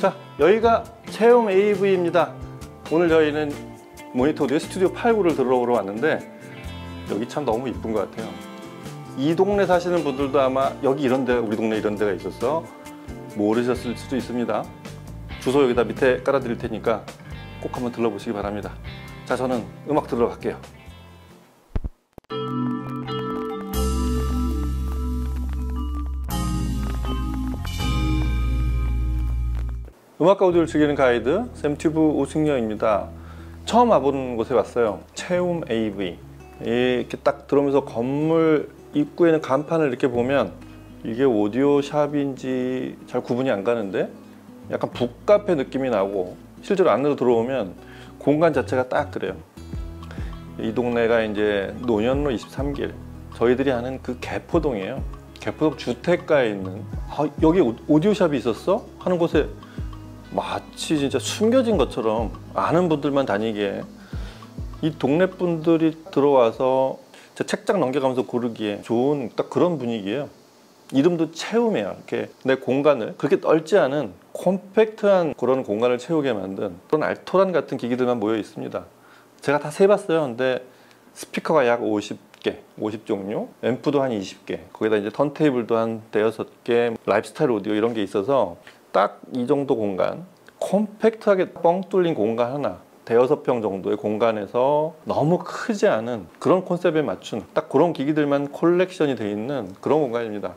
자, 여기가 체험 AV입니다. 오늘 저희는 모니터 오디오 스튜디오 89를 들어보러 왔는데 여기 참 너무 이쁜 것 같아요. 이 동네 사시는 분들도 아마 여기 이런 데가, 우리 동네 이런 데가 있어서 모르셨을 수도 있습니다. 주소 여기다 밑에 깔아 드릴 테니까 꼭 한번 들러보시기 바랍니다. 자, 저는 음악 들으러 갈게요. 음악과 오디오를 즐기는 가이드 샘튜브 오승려입니다. 처음 와본 곳에 왔어요. 체험 AV. 이렇게 딱 들어오면서 건물 입구에는 간판을 이렇게 보면 이게 오디오 샵인지 잘 구분이 안 가는데 약간 북카페 느낌이 나고, 실제로 안으로 들어오면 공간 자체가 딱 그래요. 이 동네가 이제 논현로 23길, 저희들이 아는 그 개포동이에요. 개포동 주택가에 있는, 여기 오디오 샵이 있었어? 하는 곳에 마치 진짜 숨겨진 것처럼 아는 분들만 다니게, 이 동네 분들이 들어와서 책장 넘겨가면서 고르기에 좋은 딱 그런 분위기예요. 이름도 체험이에요. 이렇게 내 공간을 그렇게 넓지 않은 콤팩트한 그런 공간을 채우게 만든 그런 알토란 같은 기기들만 모여 있습니다. 제가 다 세봤어요. 근데 스피커가 약 50개, 50종류, 앰프도 한 20개, 거기다 이제 턴테이블도 한 5개, 라이프스타일 오디오 이런 게 있어서 딱 이 정도 공간, 콤팩트하게 뻥 뚫린 공간 하나, 5평 정도의 공간에서 너무 크지 않은 그런 컨셉에 맞춘 딱 그런 기기들만 콜렉션이 되어 있는 그런 공간입니다.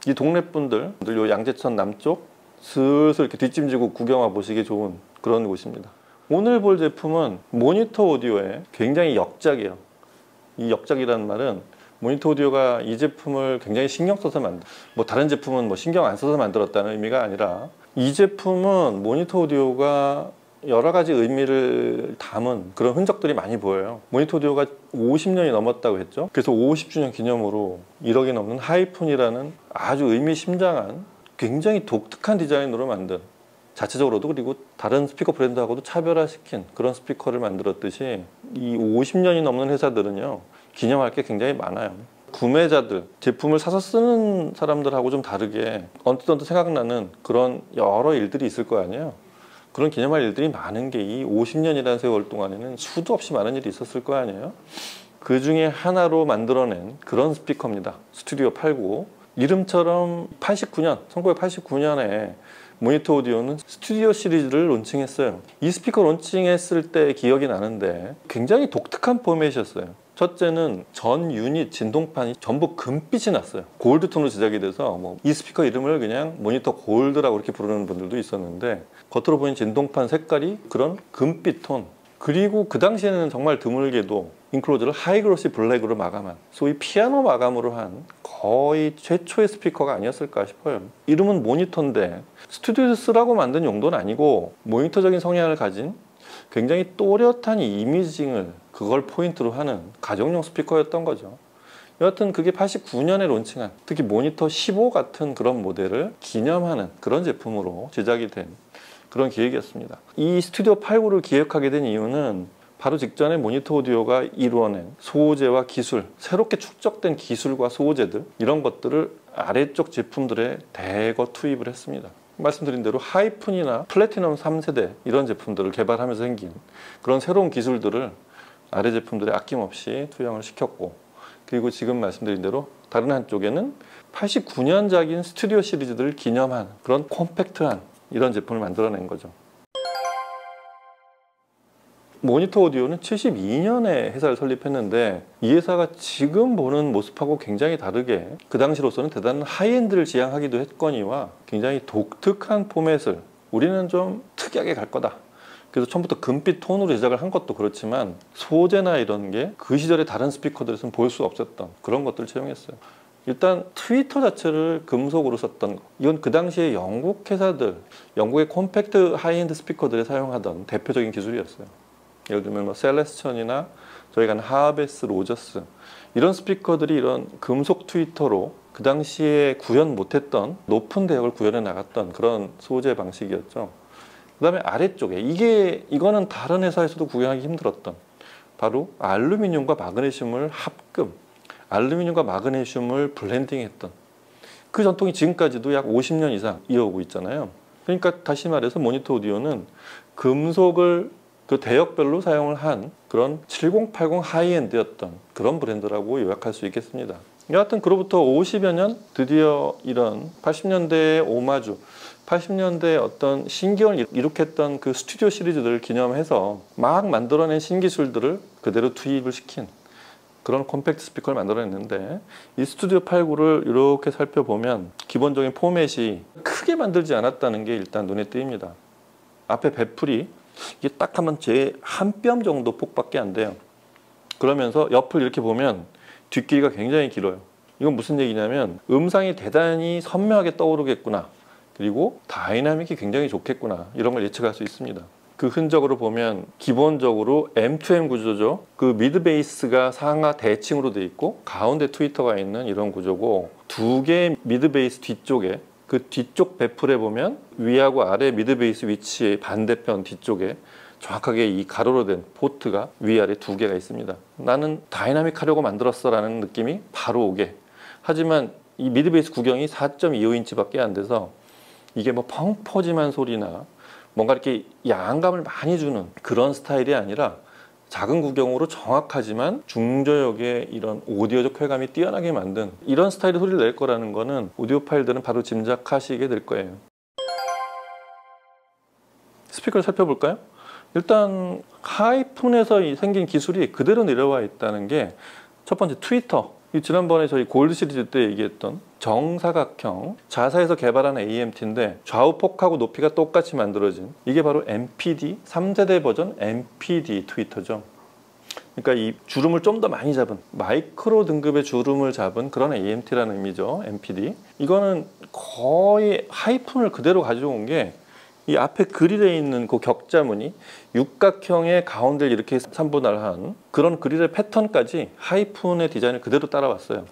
이 동네 분들, 요 양재천 남쪽 슬슬 이렇게 뒷짐지고 구경 와 보시기 좋은 그런 곳입니다. 오늘 볼 제품은 모니터 오디오의 굉장히 역작이에요. 이 역작이라는 말은 모니터 오디오가 이 제품을 굉장히 신경 써서 다른 제품은 뭐 신경 안 써서 만들었다는 의미가 아니라, 이 제품은 모니터 오디오가 여러 가지 의미를 담은 그런 흔적들이 많이 보여요. 모니터 오디오가 50년이 넘었다고 했죠. 그래서 50주년 기념으로 1억이 넘는 하이픈이라는 아주 의미심장한 굉장히 독특한 디자인으로 만든, 자체적으로도 그리고 다른 스피커 브랜드하고도 차별화시킨 그런 스피커를 만들었듯이, 이 50년이 넘는 회사들은요 기념할 게 굉장히 많아요. 구매자들, 제품을 사서 쓰는 사람들하고 좀 다르게 언뜻 생각나는 그런 여러 일들이 있을 거 아니에요. 그런 기념할 일들이 많은 게 이 50년이라는 세월 동안에는 수도 없이 많은 일이 있었을 거 아니에요. 그 중에 하나로 만들어낸 그런 스피커입니다. 스튜디오 89. 이름처럼 1989년에 모니터 오디오는 스튜디오 시리즈를 론칭했어요. 이 스피커 론칭했을 때 기억이 나는데 굉장히 독특한 포맷이었어요. 첫째는 전 유닛 진동판이 전부 금빛이 났어요. 골드톤으로 제작이 돼서 이 스피커 이름을 그냥 모니터 골드라고 이렇게 부르는 분들도 있었는데, 겉으로 보이는 진동판 색깔이 그런 금빛 톤, 그리고 그 당시에는 정말 드물게도 인클로즈를 하이그로시 블랙으로 마감한, 소위 피아노 마감으로 한 거의 최초의 스피커가 아니었을까 싶어요. 이름은 모니터인데 스튜디오에서 쓰라고 만든 용도는 아니고 모니터적인 성향을 가진 굉장히 또렷한 이미징을 그걸 포인트로 하는 가정용 스피커였던 거죠. 여하튼 그게 89년에 론칭한, 특히 모니터 15 같은 그런 모델을 기념하는 그런 제품으로 제작이 된 그런 기획이었습니다. 이 스튜디오 89를 기획하게 된 이유는 바로 직전에 모니터 오디오가 이루어낸 소재와 기술, 새롭게 축적된 기술과 소재들, 이런 것들을 아래쪽 제품들에 대거 투입을 했습니다. 말씀드린 대로 하이픈이나 플래티넘 3세대 이런 제품들을 개발하면서 생긴 그런 새로운 기술들을 아래 제품들에 아낌없이 투영을 시켰고, 그리고 지금 말씀드린 대로 다른 한쪽에는 89년작인 스튜디오 시리즈들을 기념한 그런 콤팩트한 이런 제품을 만들어낸 거죠. 모니터 오디오는 72년에 회사를 설립했는데, 이 회사가 지금 보는 모습하고 굉장히 다르게 그 당시로서는 대단한 하이엔드를 지향하기도 했거니와 굉장히 독특한 포맷을, 우리는 좀 특이하게 갈 거다, 그래서 처음부터 금빛 톤으로 제작을 한 것도 그렇지만 소재나 이런 게 그 시절의 다른 스피커들에서는 볼 수 없었던 그런 것들을 채용했어요. 일단 트위터 자체를 금속으로 썼던 거, 이건 그 당시에 영국 회사들, 영국의 콤팩트 하이엔드 스피커들에 사용하던 대표적인 기술이었어요. 예를 들면 셀레스천이나 저희가 아는 하베스, 로저스, 이런 스피커들이 이런 금속 트위터로 그 당시에 구현 못했던 높은 대역을 구현해 나갔던 그런 소재 방식이었죠. 그 다음에 아래쪽에 이거는 다른 회사에서도 구현하기 힘들었던, 바로 알루미늄과 마그네슘을 합금, 알루미늄과 마그네슘을 블렌딩했던 그 전통이 지금까지도 약 50년 이상 이어오고 있잖아요. 그러니까 다시 말해서 모니터 오디오는 금속을 그 대역별로 사용을 한 그런 7080 하이엔드였던 그런 브랜드라고 요약할 수 있겠습니다. 여하튼 그로부터 50여 년 드디어 이런 80년대의 오마주, 80년대의 어떤 신기원을 일으켰던 그 스튜디오 시리즈들을 기념해서 막 만들어낸 신기술들을 그대로 투입을 시킨 그런 콤팩트 스피커를 만들어냈는데, 이 스튜디오 89를 이렇게 살펴보면 기본적인 포맷이 크게 만들지 않았다는 게 일단 눈에 띄입니다. 앞에 배풀이 이게 딱 하면 제 한 뼘 정도 폭밖에 안 돼요. 그러면서 옆을 이렇게 보면 뒷길이가 굉장히 길어요. 이건 무슨 얘기냐면 음상이 대단히 선명하게 떠오르겠구나, 그리고 다이나믹이 굉장히 좋겠구나, 이런 걸 예측할 수 있습니다. 그 흔적으로 보면 기본적으로 M2M 구조죠. 그 미드 베이스가 상하 대칭으로 되어 있고 가운데 트위터가 있는 이런 구조고, 두 개의 미드 베이스 뒤쪽에, 그 뒤쪽 배풀에 보면 위하고 아래 미드 베이스 위치의 반대편 뒤쪽에 정확하게 이 가로로 된 포트가 위아래 두 개가 있습니다. 나는 다이나믹 하려고 만들었어 라는 느낌이 바로 오게. 하지만 이 미드 베이스 구경이 4.25인치 밖에 안 돼서 이게 뭐 펑퍼짐한 소리나 뭔가 이렇게 야한감을 많이 주는 그런 스타일이 아니라 작은 구경으로 정확하지만 중저역의 이런 오디오적 쾌감이 뛰어나게 만든 이런 스타일의 소리를 낼 거라는 거는 오디오 파일들은 바로 짐작하시게 될 거예요. 스피커를 살펴볼까요? 일단 하이픈에서 생긴 기술이 그대로 내려와 있다는 게 첫 번째, 트위터. 지난번에 저희 골드 시리즈 때 얘기했던 정사각형 자사에서 개발한 AMT인데 좌우 폭하고 높이가 똑같이 만들어진, 이게 바로 MPD 3세대 버전 MPD 트위터죠. 그러니까 이 주름을 좀 더 많이 잡은 마이크로 등급의 주름을 잡은 그런 AMT라는 의미죠. MPD. 이거는 거의 하이픈을 그대로 가져온 게, 이 앞에 그릴에 있는 그 격자무늬, 육각형의 가운데를 이렇게 3분할한 그런 그릴의 패턴까지 하이픈의 디자인을 그대로 따라왔어요.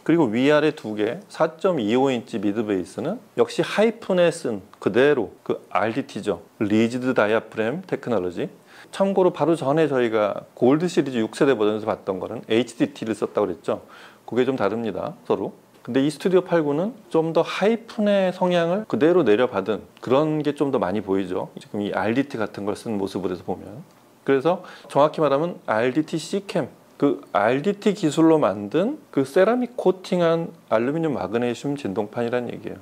그리고 위아래 두 개 4.25인치 미드 베이스는 역시 하이픈에 쓴 그대로 그 RDT죠. 리지드 다이아프램 테크놀로지. 참고로 바로 전에 저희가 골드 시리즈 6세대 버전에서 봤던 거는 HDT를 썼다고 그랬죠. 그게 좀 다릅니다, 서로. 근데 이 스튜디오 89는 좀 더 하이픈의 성향을 그대로 내려받은 그런 게 좀 더 많이 보이죠. 지금 이 RDT 같은 걸 쓴 모습을 해서 보면. 그래서 정확히 말하면 RDT C캠, 그 RDT 기술로 만든 그 세라믹 코팅한 알루미늄 마그네슘 진동판이란 얘기예요.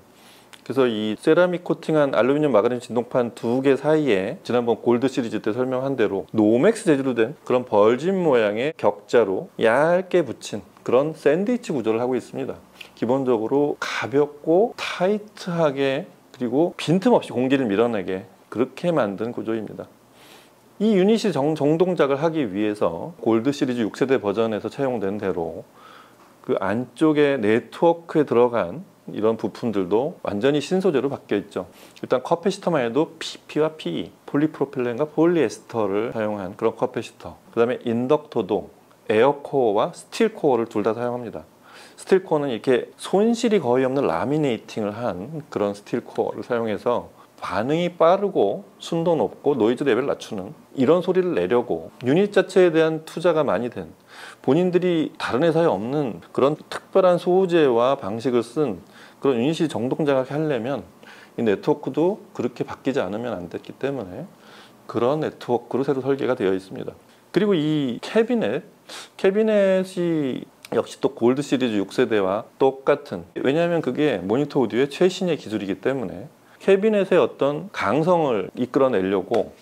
그래서 이 세라믹 코팅한 알루미늄 마그네슘 진동판 두 개 사이에 지난번 골드 시리즈 때 설명한 대로 노맥스 재질로 된 그런 벌집 모양의 격자로 얇게 붙인 그런 샌드위치 구조를 하고 있습니다. 기본적으로 가볍고 타이트하게, 그리고 빈틈없이 공기를 밀어내게 그렇게 만든 구조입니다. 이 유닛이 정동작을 하기 위해서 골드 시리즈 6세대 버전에서 차용된 대로 그 안쪽에 네트워크에 들어간 이런 부품들도 완전히 신소재로 바뀌어 있죠. 일단 커패시터만 해도 PP와 PE, 폴리프로필렌과 폴리에스터를 사용한 그런 커패시터. 그 다음에 인덕터도 에어코어와 스틸코어를 둘 다 사용합니다. 스틸코어는 이렇게 손실이 거의 없는 라미네이팅을 한 그런 스틸코어를 사용해서 반응이 빠르고 순도 높고 노이즈 레벨을 낮추는 이런 소리를 내려고 유닛 자체에 대한 투자가 많이 된, 본인들이 다른 회사에 없는 그런 특별한 소재와 방식을 쓴 그런 유닛이 정동작하게 하려면 이 네트워크도 그렇게 바뀌지 않으면 안 됐기 때문에 그런 네트워크로 새로 설계가 되어 있습니다. 그리고 이 캐비넷이 역시 또 골드 시리즈 6세대와 똑같은, 왜냐하면 그게 모니터 오디오의 최신의 기술이기 때문에 캐비넷의 어떤 강성을 이끌어내려고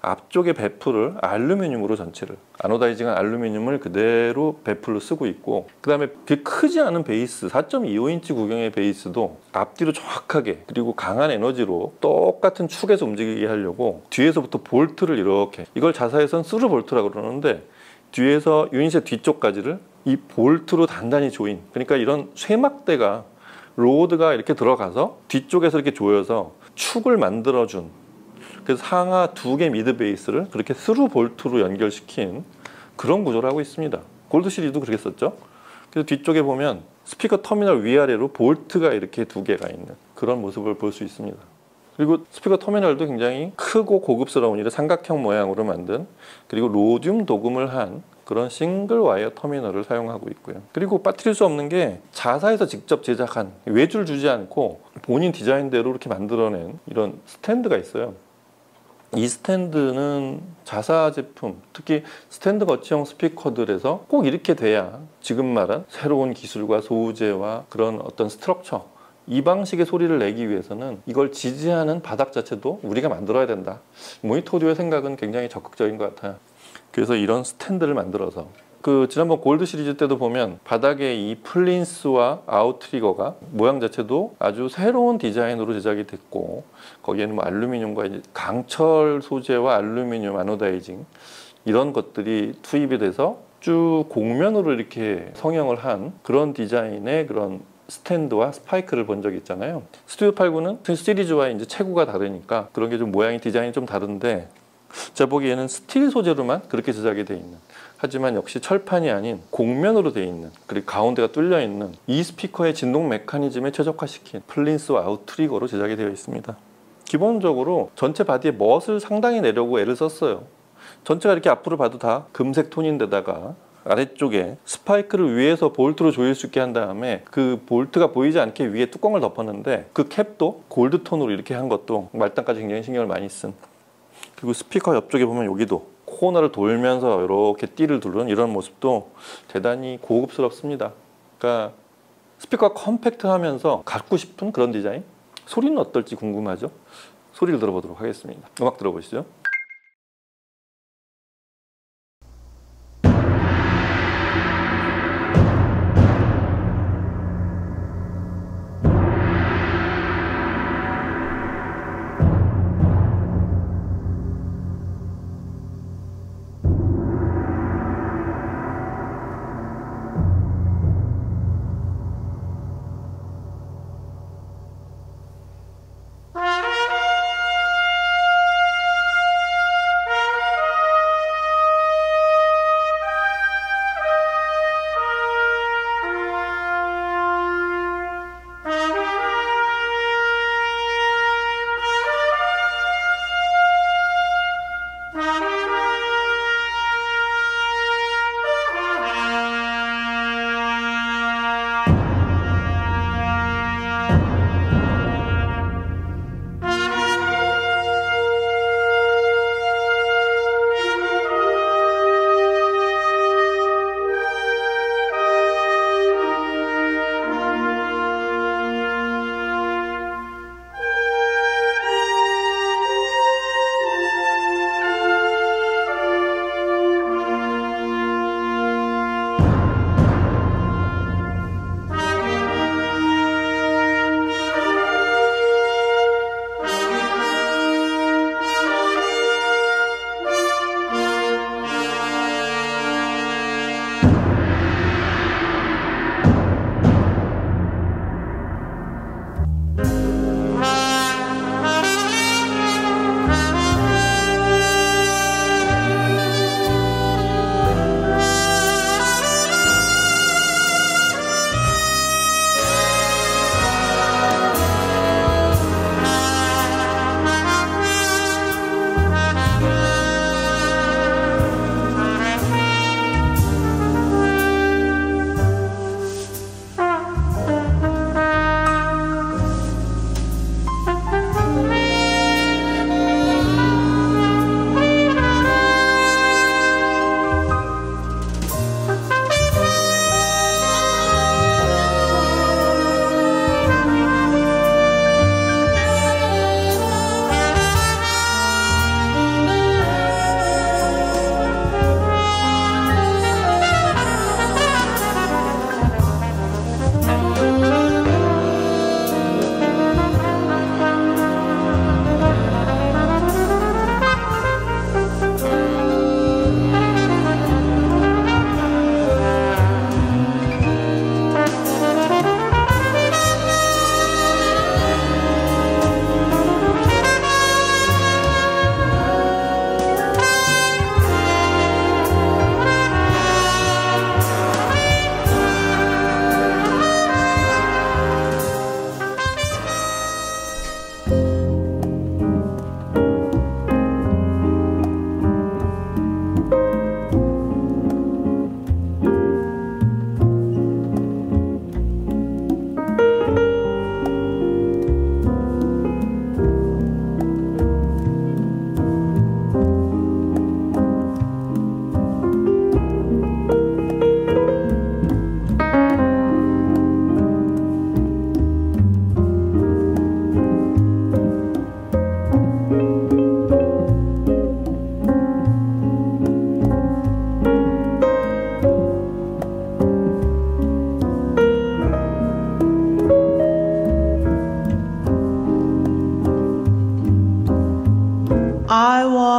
앞쪽의 배풀을 알루미늄으로 전체를, 아노다이징한 알루미늄을 그대로 배풀로 쓰고 있고, 그 다음에 그 크지 않은 베이스 4.25인치 구경의 베이스도 앞뒤로 정확하게 그리고 강한 에너지로 똑같은 축에서 움직이게 하려고 뒤에서부터 볼트를 이렇게, 이걸 자사에선 스루 볼트라고 그러는데 뒤에서 유닛의 뒤쪽까지를 이 볼트로 단단히 조인, 그러니까 이런 쇠막대가 로드가 이렇게 들어가서 뒤쪽에서 이렇게 조여서 축을 만들어준, 그래서 상하 두 개 미드 베이스를 그렇게 스루 볼트로 연결시킨 그런 구조를 하고 있습니다. 골드 시리즈도 그렇게 썼죠. 그래서 뒤쪽에 보면 스피커 터미널 위아래로 볼트가 이렇게 두 개가 있는 그런 모습을 볼 수 있습니다. 그리고 스피커 터미널도 굉장히 크고 고급스러운 이런 삼각형 모양으로 만든, 그리고 로듐 도금을 한 그런 싱글 와이어 터미널을 사용하고 있고요. 그리고 빠뜨릴 수 없는 게 자사에서 직접 제작한, 외주를 주지 않고 본인 디자인대로 이렇게 만들어낸 이런 스탠드가 있어요. 이 스탠드는 자사 제품, 특히 스탠드 거치형 스피커들에서 꼭 이렇게 돼야 지금 말한 새로운 기술과 소재와 그런 어떤 스트럭처, 이 방식의 소리를 내기 위해서는 이걸 지지하는 바닥 자체도 우리가 만들어야 된다. 모니터 오디오의 생각은 굉장히 적극적인 것 같아요. 그래서 이런 스탠드를 만들어서 지난번 골드 시리즈 때도 보면 바닥에 이 플린스와 아웃트리거가 모양 자체도 아주 새로운 디자인으로 제작이 됐고, 거기에는 뭐 알루미늄과 이제 강철 소재와 알루미늄 아노다이징 이런 것들이 투입이 돼서 쭉 곡면으로 이렇게 성형을 한 그런 디자인의 그런 스탠드와 스파이크를 본 적이 있잖아요. 스튜디오 89는 시리즈와 이제 체구가 다르니까 그런 게 좀 모양이 디자인이 좀 다른데, 제가 보기에는 스틸 소재로만 그렇게 제작이 돼 있는, 하지만 역시 철판이 아닌 곡면으로 돼 있는, 그리고 가운데가 뚫려 있는 이 스피커의 진동 메커니즘에 최적화시킨 플린스와 아웃트리거로 제작이 되어 있습니다. 기본적으로 전체 바디에 멋을 상당히 내려고 애를 썼어요. 전체가 이렇게 앞으로 봐도 다 금색 톤인데다가 아래쪽에 스파이크를 위에서 볼트로 조일 수 있게 한 다음에 그 볼트가 보이지 않게 위에 뚜껑을 덮었는데, 그 캡도 골드 톤으로 이렇게 한 것도 말단까지 굉장히 신경을 많이 쓴. 그리고 스피커 옆쪽에 보면 여기도 코너를 돌면서 이렇게 띠를 두른 이런 모습도 대단히 고급스럽습니다. 그러니까 스피커가 컴팩트하면서 갖고 싶은 그런 디자인? 소리는 어떨지 궁금하죠? 소리를 들어보도록 하겠습니다. 음악 들어보시죠.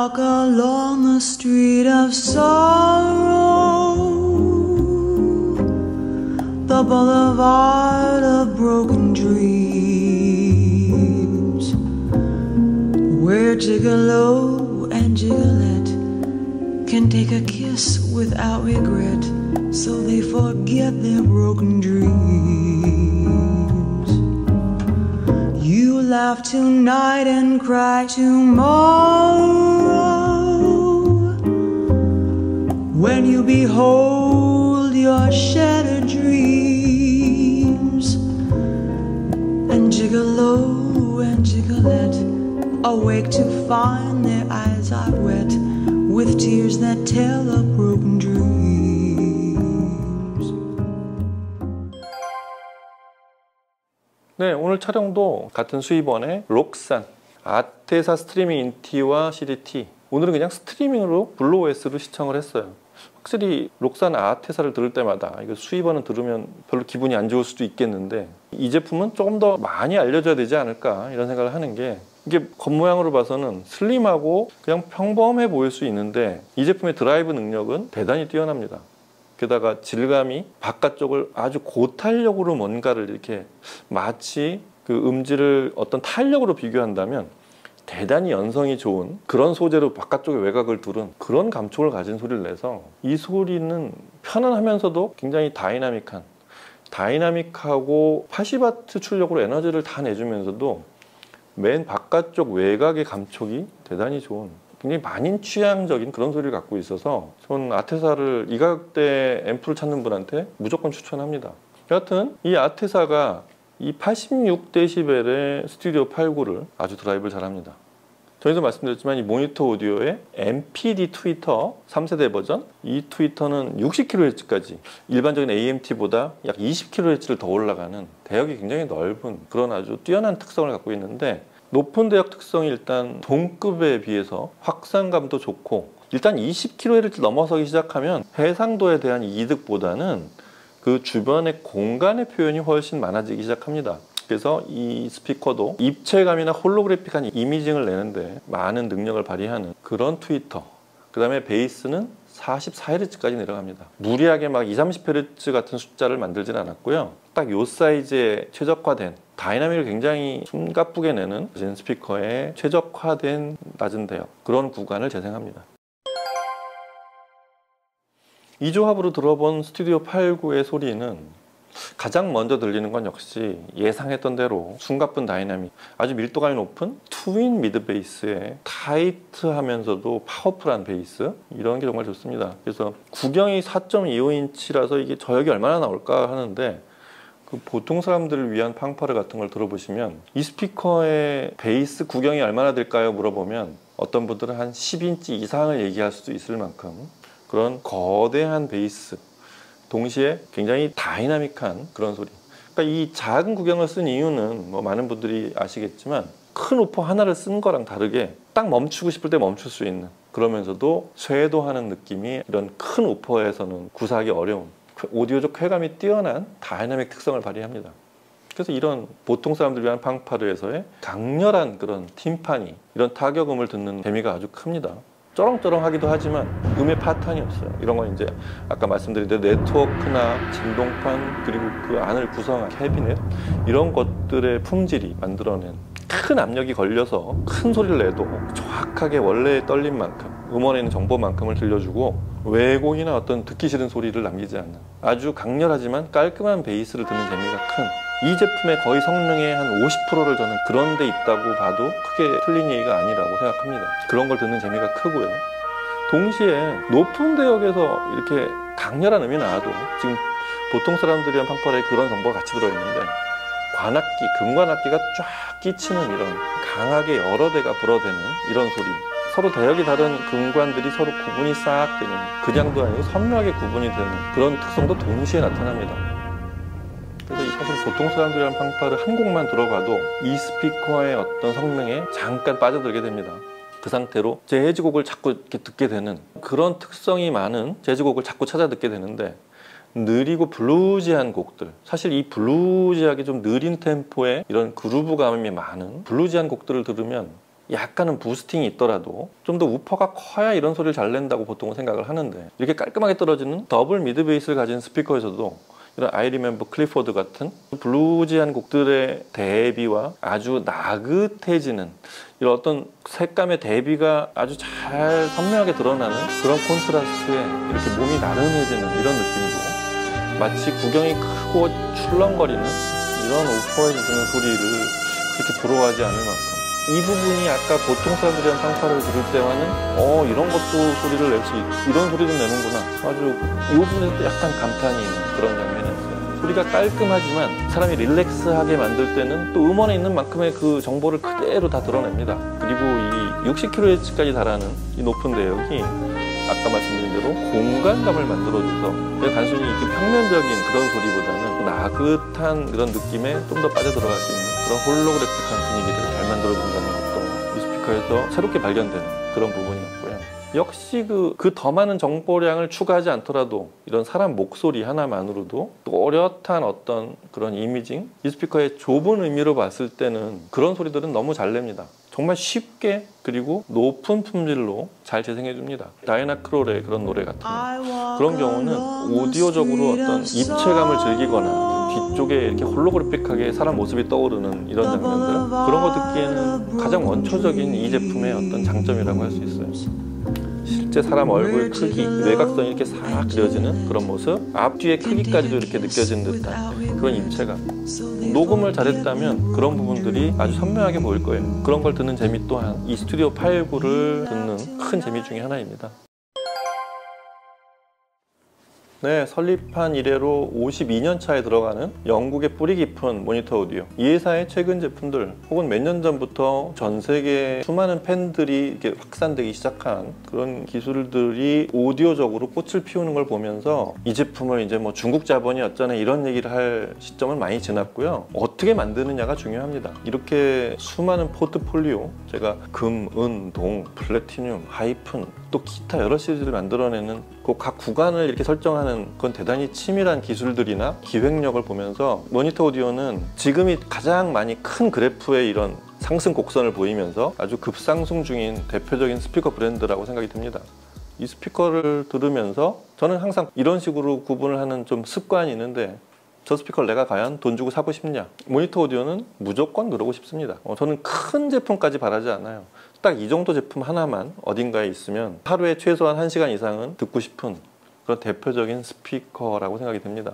walk along the street of sorrow, the boulevard of broken dreams, where gigolo and gigolette can take a kiss without regret, so they forget their broken dreams. You laugh tonight and cry tomorrow, when you behold your shattered dreams. And gigolo and gigolette awake to find their eyes are wet with tears that tell of broken dreams. 네, 오늘 촬영도 같은 수입원의 록산 아테사 스트리밍 인티와 CDT, 오늘은 그냥 스트리밍으로 블루OS로 시청을 했어요. 확실히 록산 아테사를 들을 때마다 이거 수입원은 들으면 별로 기분이 안 좋을 수도 있겠는데, 이 제품은 조금 더 많이 알려줘야 되지 않을까 이런 생각을 하는 게, 이게 겉모양으로 봐서는 슬림하고 그냥 평범해 보일 수 있는데 이 제품의 드라이브 능력은 대단히 뛰어납니다. 게다가 질감이 바깥쪽을 아주 고탄력으로 뭔가를 이렇게 마치 그 음질을 어떤 탄력으로 비교한다면 대단히 연성이 좋은 그런 소재로 바깥쪽의 외곽을 두른 그런 감촉을 가진 소리를 내서, 이 소리는 편안하면서도 굉장히 다이나믹하고 80W 출력으로 에너지를 다 내주면서도 맨 바깥쪽 외곽의 감촉이 대단히 좋은, 굉장히 만인 취향적인 그런 소리를 갖고 있어서 전 아테사를 이 가격대 앰프를 찾는 분한테 무조건 추천합니다. 여하튼 이 아테사가 이 86dB의 스튜디오 89를 아주 드라이브를 잘합니다. 전에도 말씀드렸지만 이 모니터 오디오의 MPD 트위터 3세대 버전, 이 트위터는 60kHz까지 일반적인 AMT보다 약 20kHz를 더 올라가는 대역이 굉장히 넓은 그런 아주 뛰어난 특성을 갖고 있는데, 높은 대역 특성이 일단 동급에 비해서 확산감도 좋고, 일단 20kHz 넘어서기 시작하면 해상도에 대한 이득보다는 그 주변의 공간의 표현이 훨씬 많아지기 시작합니다. 그래서 이 스피커도 입체감이나 홀로그래픽한 이미징을 내는데 많은 능력을 발휘하는 그런 트위터. 그 다음에 베이스는 44Hz까지 내려갑니다. 무리하게 막 20-30Hz 같은 숫자를 만들진 않았고요. 딱 요 사이즈에 최적화된, 다이나믹을 굉장히 숨가쁘게 내는 스피커에 최적화된 낮은 대역, 그런 구간을 재생합니다. 이 조합으로 들어본 스튜디오 89의 소리는 가장 먼저 들리는 건 역시 예상했던 대로 숨가쁜 다이나믹, 아주 밀도감이 높은 트윈 미드 베이스에 타이트하면서도 파워풀한 베이스, 이런 게 정말 좋습니다. 그래서 구경이 4.25인치라서 이게 저역이 얼마나 나올까 하는데, 그 보통 사람들을 위한 팡파르 같은 걸 들어보시면 이 스피커의 베이스 구경이 얼마나 될까요? 물어보면 어떤 분들은 한 10인치 이상을 얘기할 수도 있을 만큼 그런 거대한 베이스, 동시에 굉장히 다이나믹한 그런 소리. 그러니까 이 작은 구경을 쓴 이유는 뭐 많은 분들이 아시겠지만 큰 우퍼 하나를 쓴 거랑 다르게 딱 멈추고 싶을 때 멈출 수 있는, 그러면서도 쇄도하는 느낌이 이런 큰 우퍼에서는 구사하기 어려운 오디오적 쾌감이 뛰어난 다이나믹 특성을 발휘합니다. 그래서 이런 보통 사람들을 위한 팡파르에서의 강렬한 그런 팀파니, 이런 타격음을 듣는 재미가 아주 큽니다. 쩌렁쩌렁하기도 하지만 음의 파탄이 없어요. 이런 건 이제 아까 말씀드린 대로 네트워크나 진동판, 그리고 그 안을 구성한 캐비넷, 이런 것들의 품질이 만들어낸 큰 압력이 걸려서 큰 소리를 내도 정확하게 원래의 떨림만큼, 음원에 있는 정보만큼을 들려주고 왜곡이나 어떤 듣기 싫은 소리를 남기지 않는 아주 강렬하지만 깔끔한 베이스를 듣는 재미가 큰, 이 제품의 거의 성능의 한 50%를 저는 그런 데 있다고 봐도 크게 틀린 얘기가 아니라고 생각합니다. 그런 걸 듣는 재미가 크고요. 동시에 높은 대역에서 이렇게 강렬한 음이 나와도 지금 보통 사람들이 한 팡파르에 그런 정보가 같이 들어있는데, 관악기, 금관악기가 쫙 끼치는 이런 강하게 여러 대가 불어대는 이런 소리, 서로 대역이 다른 금관들이 서로 구분이 싹 되는, 그냥도 아니고 선명하게 구분이 되는 그런 특성도 동시에 나타납니다. 그래서 사실 보통 사람들이 한 팡파르 한 곡만 들어봐도 이 스피커의 어떤 성능에 잠깐 빠져들게 됩니다. 그 상태로 재즈곡을 자꾸 이렇게 듣게 되는, 그런 특성이 많은 재즈곡을 자꾸 찾아 듣게 되는데, 느리고 블루지한 곡들, 사실 이 블루지하게 좀 느린 템포의 이런 그루브감이 많은 블루지한 곡들을 들으면 약간은 부스팅이 있더라도 좀 더 우퍼가 커야 이런 소리를 잘 낸다고 보통 생각을 하는데, 이렇게 깔끔하게 떨어지는 더블 미드 베이스를 가진 스피커에서도 이런 I Remember 클리포드 같은 블루지한 곡들의 대비와 아주 나긋해지는 이런 어떤 색감의 대비가 아주 잘 선명하게 드러나는 그런 콘트라스트에 이렇게 몸이 나른해지는 이런 느낌도, 마치 구경이 크고 출렁거리는 이런 우퍼에서 드는 소리를 그렇게 부러워하지 않을 만큼, 이 부분이 아까 보통 사람들이 한 팡파를 들을 때와는 이런 것도 소리를 낼 수 이런 소리도 내는구나, 아주 이 부분에서 약간 감탄이 있는 그런 장면이었어요. 소리가 깔끔하지만 사람이 릴렉스하게 만들 때는 또 음원에 있는 만큼의 그 정보를 그대로 다 드러냅니다. 그리고 이 60kHz까지 달하는 이 높은 대역이 아까 말씀드린 대로 공간감을 만들어줘서 그냥 단순히 이렇게 평면적인 그런 소리보다는 나긋한 그런 느낌에 좀 더 빠져들어갈 수 있는 그런 홀로그래픽한 분위기를 잘 만들어준다는 것도 이 스피커에서 새롭게 발견되는 그런 부분이었고요. 역시 그 더 많은 정보량을 추가하지 않더라도 이런 사람 목소리 하나만으로도 또 어엿한 어떤 그런 이미징, 이 스피커의 좁은 의미로 봤을 때는 그런 소리들은 너무 잘 냅니다. 정말 쉽게 그리고 높은 품질로 잘 재생해 줍니다. 다이애나 크롤의 그런 노래 같은 그런 경우는 오디오적으로 어떤 입체감을 즐기거나 뒤쪽에 이렇게 홀로그래픽하게 사람 모습이 떠오르는 이런 장면들, 그런 거 듣기에는 가장 원초적인 이 제품의 어떤 장점이라고 할 수 있어요. 실제 사람 얼굴 크기, 외곽선이 이렇게 싹 그려지는 그런 모습, 앞뒤의 크기까지도 이렇게 느껴지는 듯한 그런 입체감. 녹음을 잘했다면 그런 부분들이 아주 선명하게 보일 거예요. 그런 걸 듣는 재미 또한 이 스튜디오 89를 듣는 큰 재미 중에 하나입니다. 네, 설립한 이래로 52년 차에 들어가는 영국의 뿌리 깊은 모니터 오디오. 이 회사의 최근 제품들 혹은 몇 년 전부터 전 세계 수많은 팬들이 이렇게 확산되기 시작한 그런 기술들이 오디오적으로 꽃을 피우는 걸 보면서 이 제품을 이제 뭐 중국 자본이 어쩌네 이런 얘기를 할 시점은 많이 지났고요. 어떻게 만드느냐가 중요합니다. 이렇게 수많은 포트폴리오, 제가 금, 은, 동, 플래티늄, 하이픈, 또 기타 여러 시리즈를 만들어내는 그 각 구간을 이렇게 설정하는 그건 대단히 치밀한 기술들이나 기획력을 보면서 모니터 오디오는 지금이 가장 많이 큰 그래프의 이런 상승 곡선을 보이면서 아주 급상승 중인 대표적인 스피커 브랜드라고 생각이 듭니다. 이 스피커를 들으면서 저는 항상 이런 식으로 구분을 하는 좀 습관이 있는데, 저 스피커를 내가 과연 돈 주고 사고 싶냐? 모니터 오디오는 무조건 그러고 싶습니다. 저는 큰 제품까지 바라지 않아요. 딱 이 정도 제품 하나만 어딘가에 있으면 하루에 최소한 1시간 이상은 듣고 싶은 그런 대표적인 스피커라고 생각이 듭니다.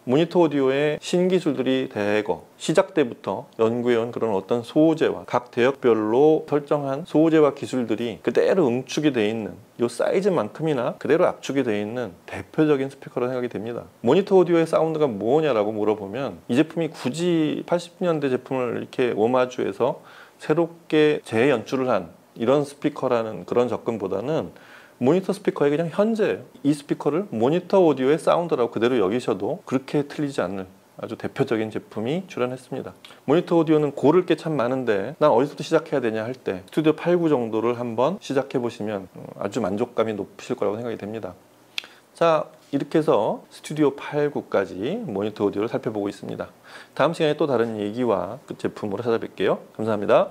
모니터 오디오의 신기술들이 대거 시작 때부터 연구해온 그런 어떤 소재와 각 대역별로 설정한 소재와 기술들이 그대로 응축이 되어 있는, 이 사이즈만큼이나 그대로 압축이 되어 있는 대표적인 스피커라고 생각이 됩니다. 모니터 오디오의 사운드가 뭐냐라고 물어보면, 이 제품이 굳이 80년대 제품을 이렇게 오마주해서 새롭게 재연출을 한 이런 스피커라는 그런 접근보다는 모니터 스피커의 그냥 현재예요. 이 스피커를 모니터 오디오의 사운드라고 그대로 여기셔도 그렇게 틀리지 않는 아주 대표적인 제품이 출연했습니다. 모니터 오디오는 고를 게 참 많은데 난 어디서부터 시작해야 되냐 할 때 스튜디오 89 정도를 한번 시작해 보시면 아주 만족감이 높으실 거라고 생각이 됩니다. 자, 이렇게 해서 스튜디오 89까지 모니터 오디오를 살펴보고 있습니다. 다음 시간에 또 다른 얘기와 그 제품으로 찾아뵐게요. 감사합니다.